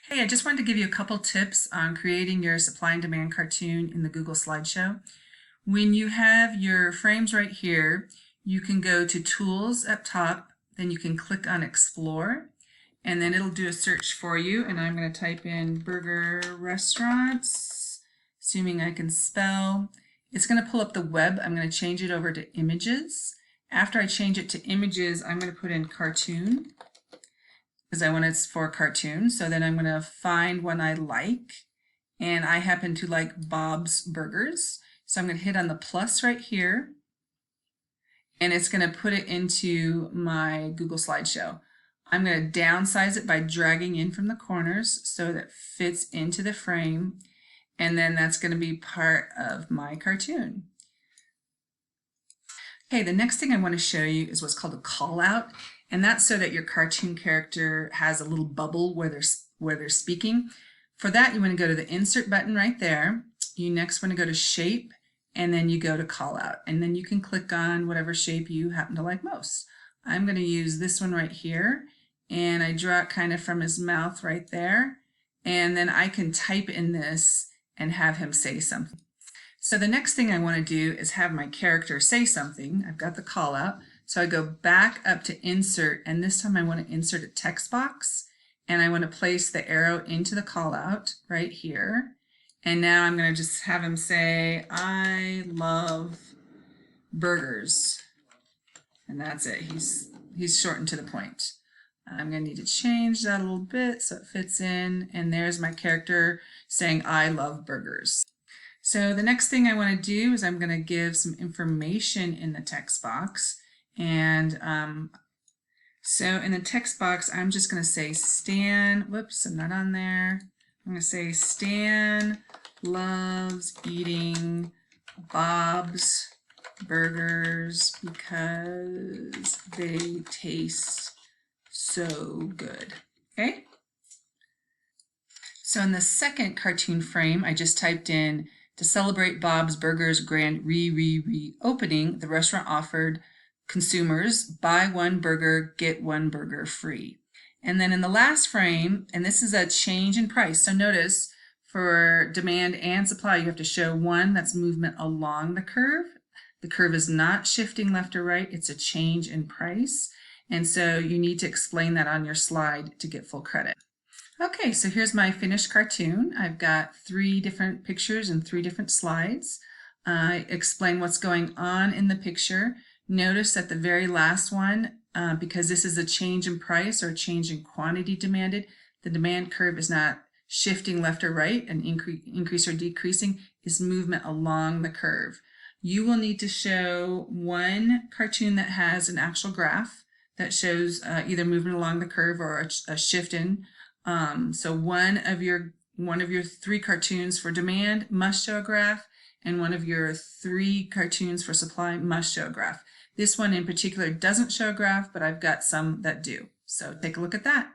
Hey, I just wanted to give you a couple tips on creating your supply and demand cartoon in the Google Slideshow. When you have your frames right here, you can go to Tools up top, then you can click on Explore, and then it'll do a search for you. And I'm going to type in burger restaurants, assuming I can spell. It's going to pull up the web. I'm going to change it over to images. After I change it to images, I'm going to put in cartoon, because I want it for a cartoon. So then I'm going to find one I like, and I happen to like Bob's Burgers. So I'm going to hit on the plus right here, and it's going to put it into my Google Slideshow. I'm going to downsize it by dragging in from the corners so that it fits into the frame, and then that's going to be part of my cartoon. Okay, the next thing I want to show you is what's called a call out. And that's so that your cartoon character has a little bubble where they're speaking. For that, you want to go to the Insert button right there. You next want to go to Shape, and then you go to Call Out. And then you can click on whatever shape you happen to like most. I'm going to use this one right here, and I draw it kind of from his mouth right there. And then I can type in this and have him say something. So the next thing I want to do is have my character say something. I've got the call out. So I go back up to Insert, and this time I want to insert a text box, and I want to place the arrow into the call out right here. And now I'm going to just have him say, I love burgers. And that's it. He's shortened to the point. I'm going to need to change that a little bit so it fits in, and there's my character saying, I love burgers. So the next thing I want to do is I'm going to give some information in the text box. And so in the text box, I'm just going to say Stan, whoops, I'm not on there. I'm going to say Stan loves eating Bob's Burgers because they taste so good. Okay? So in the second cartoon frame, I just typed in, to celebrate Bob's Burgers grand reopening, the restaurant offered consumers buy one burger, get one burger free. And then in the last frame, and this is a change in price. So notice for demand and supply, you have to show one, that's movement along the curve. The curve is not shifting left or right, it's a change in price. And so you need to explain that on your slide to get full credit. Okay, so here's my finished cartoon. I've got 3 different pictures and 3 different slides. I explain what's going on in the picture. Notice that the very last one, because this is a change in price or a change in quantity demanded, the demand curve is not shifting left or right and increase or decreasing, is movement along the curve. You will need to show one cartoon that has an actual graph that shows either movement along the curve or a shift in. So one of your 3 cartoons for demand must show a graph, and one of your 3 cartoons for supply must show a graph. This one in particular doesn't show a graph, but I've got some that do. So take a look at that.